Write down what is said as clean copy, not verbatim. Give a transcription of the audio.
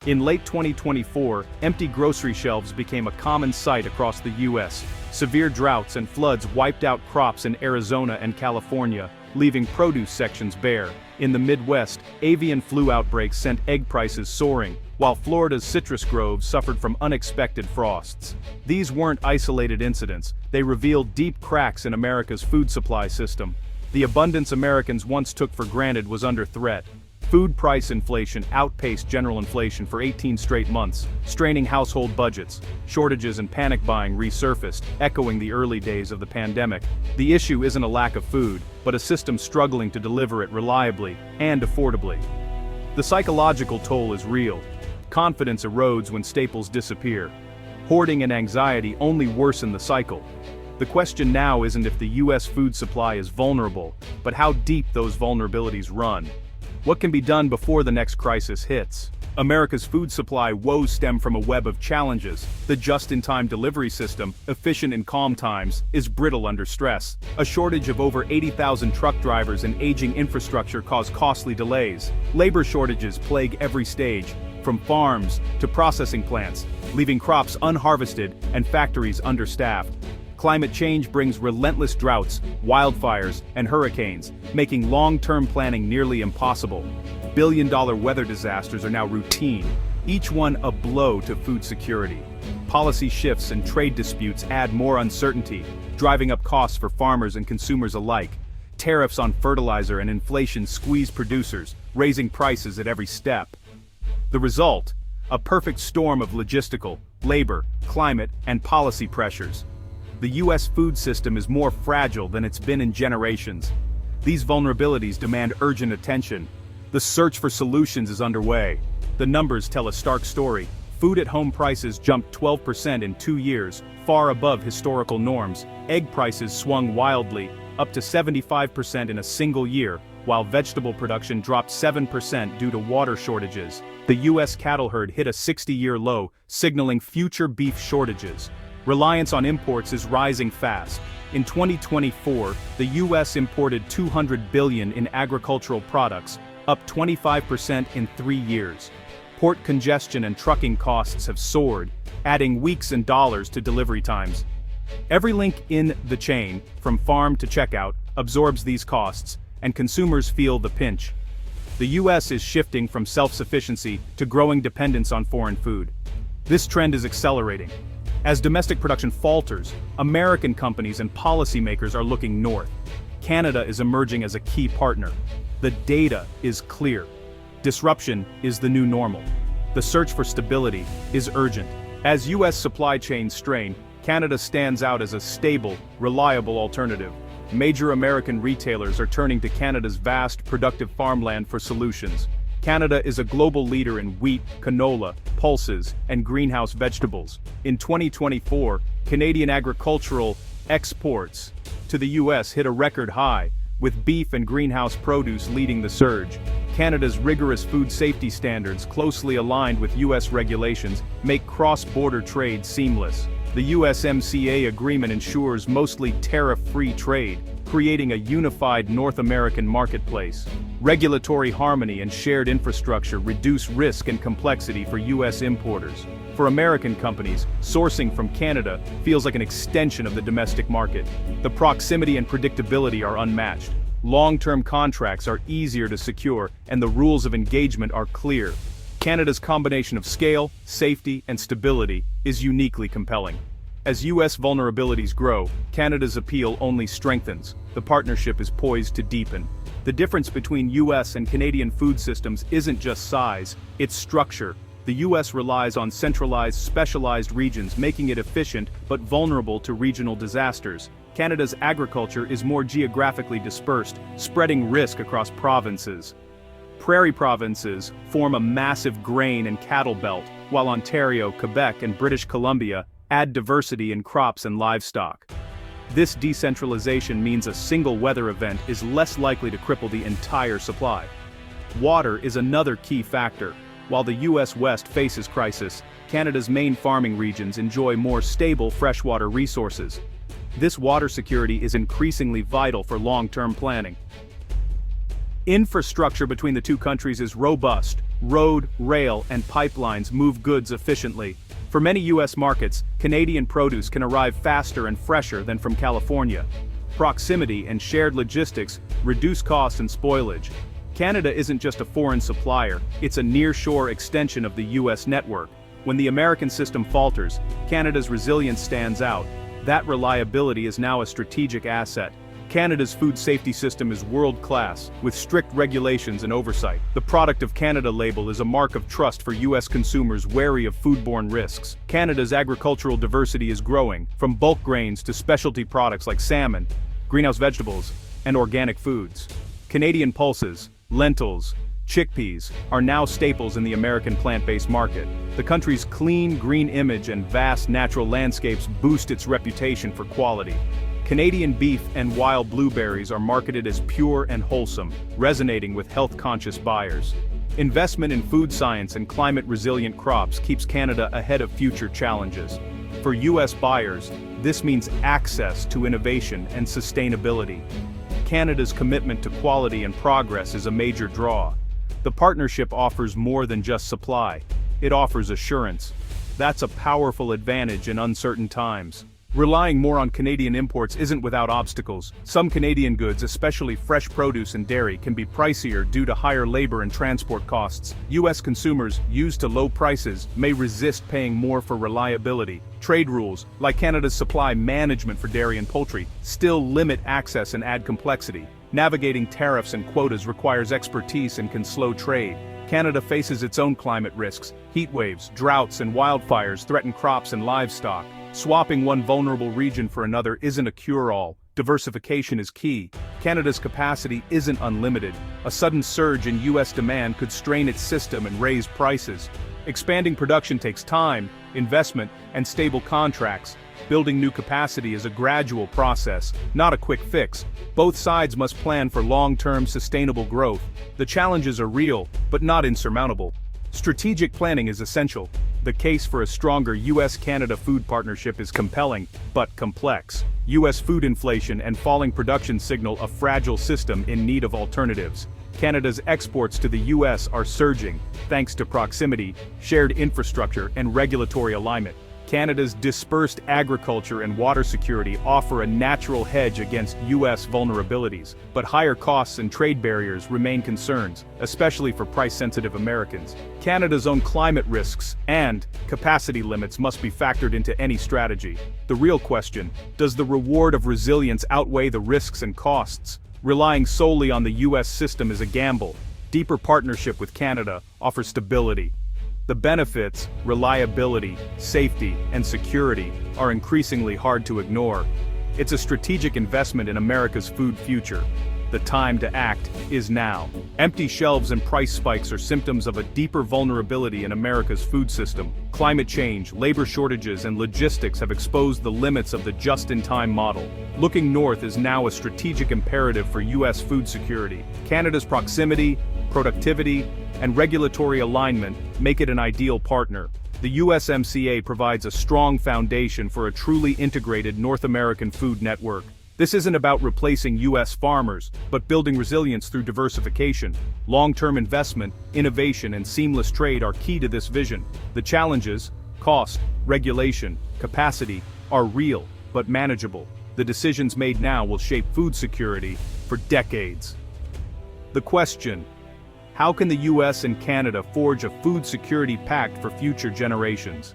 In late 2024, empty grocery shelves became a common sight across the U.S. Severe droughts and floods wiped out crops in Arizona and California, leaving produce sections bare. In the Midwest, avian flu outbreaks sent egg prices soaring, while Florida's citrus groves suffered from unexpected frosts. These weren't isolated incidents, they revealed deep cracks in America's food supply system. The abundance Americans once took for granted was under threat. Food price inflation outpaced general inflation for 18 straight months, straining household budgets. Shortages and panic buying resurfaced, echoing the early days of the pandemic. The issue isn't a lack of food, but a system struggling to deliver it reliably and affordably. The psychological toll is real. Confidence erodes when staples disappear. Hoarding and anxiety only worsen the cycle. The question now isn't if the U.S. food supply is vulnerable, but how deep those vulnerabilities run. What can be done before the next crisis hits? America's food supply woes stem from a web of challenges. The just-in-time delivery system, efficient in calm times, is brittle under stress. A shortage of over 80,000 truck drivers and aging infrastructure cause costly delays. Labor shortages plague every stage, from farms to processing plants, leaving crops unharvested and factories understaffed. Climate change brings relentless droughts, wildfires, and hurricanes, making long-term planning nearly impossible. Billion-dollar weather disasters are now routine, each one a blow to food security. Policy shifts and trade disputes add more uncertainty, driving up costs for farmers and consumers alike. Tariffs on fertilizer and inflation squeeze producers, raising prices at every step. The result? A perfect storm of logistical, labor, climate, and policy pressures. The U.S. food system is more fragile than it's been in generations. These vulnerabilities demand urgent attention. The search for solutions is underway. The numbers tell a stark story. Food-at-home prices jumped 12% in 2 years, far above historical norms. Egg prices swung wildly, up to 75% in a single year, while vegetable production dropped 7% due to water shortages. The U.S. cattle herd hit a 60-year low, signaling future beef shortages. Reliance on imports is rising fast. In 2024, the U.S. imported $200 billion in agricultural products, up 25% in 3 years. Port congestion and trucking costs have soared, adding weeks and dollars to delivery times. Every link in the chain, from farm to checkout, absorbs these costs, and consumers feel the pinch. The U.S. is shifting from self-sufficiency to growing dependence on foreign food. This trend is accelerating. As domestic production falters, American companies and policymakers are looking north. Canada is emerging as a key partner. The data is clear. Disruption is the new normal. The search for stability is urgent. As U.S. supply chains strain, Canada stands out as a stable, reliable alternative. Major American retailers are turning to Canada's vast, productive farmland for solutions. Canada is a global leader in wheat, canola, pulses, and greenhouse vegetables. In 2024, Canadian agricultural exports to the U.S. hit a record high, with beef and greenhouse produce leading the surge. Canada's rigorous food safety standards, closely aligned with U.S. regulations, make cross-border trade seamless. The USMCA agreement ensures mostly tariff-free trade, creating a unified North American marketplace. Regulatory harmony and shared infrastructure reduce risk and complexity for U.S. importers. For American companies, sourcing from Canada feels like an extension of the domestic market. The proximity and predictability are unmatched. Long-term contracts are easier to secure, and the rules of engagement are clear. Canada's combination of scale, safety, and stability is uniquely compelling. As U.S. vulnerabilities grow, Canada's appeal only strengthens. The partnership is poised to deepen. The difference between U.S. and Canadian food systems isn't just size, it's structure. The U.S. relies on centralized, specialized regions, making it efficient but vulnerable to regional disasters. Canada's agriculture is more geographically dispersed, spreading risk across provinces. Prairie provinces form a massive grain and cattle belt, while Ontario, Quebec, and British Columbia add diversity in crops and livestock. This decentralization means a single weather event is less likely to cripple the entire supply. Water is another key factor. While the U.S. West faces crisis, Canada's main farming regions enjoy more stable freshwater resources. This water security is increasingly vital for long-term planning. Infrastructure between the two countries is robust. Road, rail, and pipelines move goods efficiently. For many U.S. markets, Canadian produce can arrive faster and fresher than from California. Proximity and shared logistics reduce costs and spoilage. Canada isn't just a foreign supplier, it's a nearshore extension of the U.S. network. When the American system falters, Canada's resilience stands out. That reliability is now a strategic asset. Canada's food safety system is world-class, with strict regulations and oversight. The Product of Canada label is a mark of trust for U.S. consumers wary of foodborne risks. Canada's agricultural diversity is growing, from bulk grains to specialty products like salmon, greenhouse vegetables, and organic foods. Canadian pulses, lentils, chickpeas are now staples in the American plant-based market. The country's clean, green image and vast natural landscapes boost its reputation for quality. Canadian beef and wild blueberries are marketed as pure and wholesome, resonating with health-conscious buyers. Investment in food science and climate-resilient crops keeps Canada ahead of future challenges. For U.S. buyers, this means access to innovation and sustainability. Canada's commitment to quality and progress is a major draw. The partnership offers more than just supply. It offers assurance. That's a powerful advantage in uncertain times. Relying more on Canadian imports isn't without obstacles. Some Canadian goods, especially fresh produce and dairy, can be pricier due to higher labor and transport costs. U.S. consumers, used to low prices, may resist paying more for reliability. Trade rules, like Canada's supply management for dairy and poultry, still limit access and add complexity. Navigating tariffs and quotas requires expertise and can slow trade. Canada faces its own climate risks. Heat waves, droughts, and wildfires threaten crops and livestock. Swapping one vulnerable region for another isn't a cure-all. Diversification is key. Canada's capacity isn't unlimited. A sudden surge in U.S. demand could strain its system and raise prices. Expanding production takes time, investment, and stable contracts. Building new capacity is a gradual process, not a quick fix. Both sides must plan for long-term sustainable growth. The challenges are real, but not insurmountable. Strategic planning is essential. The case for a stronger U.S.-Canada food partnership is compelling, but complex. U.S. food inflation and falling production signal a fragile system in need of alternatives. Canada's exports to the U.S. are surging, thanks to proximity, shared infrastructure, and regulatory alignment. Canada's dispersed agriculture and water security offer a natural hedge against U.S. vulnerabilities, but higher costs and trade barriers remain concerns, especially for price-sensitive Americans. Canada's own climate risks and capacity limits must be factored into any strategy. The real question: does the reward of resilience outweigh the risks and costs? Relying solely on the U.S. system is a gamble. Deeper partnership with Canada offers stability. The benefits, reliability, safety, and security are increasingly hard to ignore. It's a strategic investment in America's food future. The time to act is now. Empty shelves and price spikes are symptoms of a deeper vulnerability in America's food system. Climate change, labor shortages, and logistics have exposed the limits of the just-in-time model. Looking north is now a strategic imperative for U.S. food security. Canada's proximity, productivity, and regulatory alignment make it an ideal partner. The USMCA provides a strong foundation for a truly integrated North American food network. This isn't about replacing U.S. farmers, but building resilience through diversification. Long-term investment, innovation, and seamless trade are key to this vision. The challenges, cost, regulation, capacity, are real, but manageable. The decisions made now will shape food security for decades. The question: how can the U.S. and Canada forge a food security pact for future generations?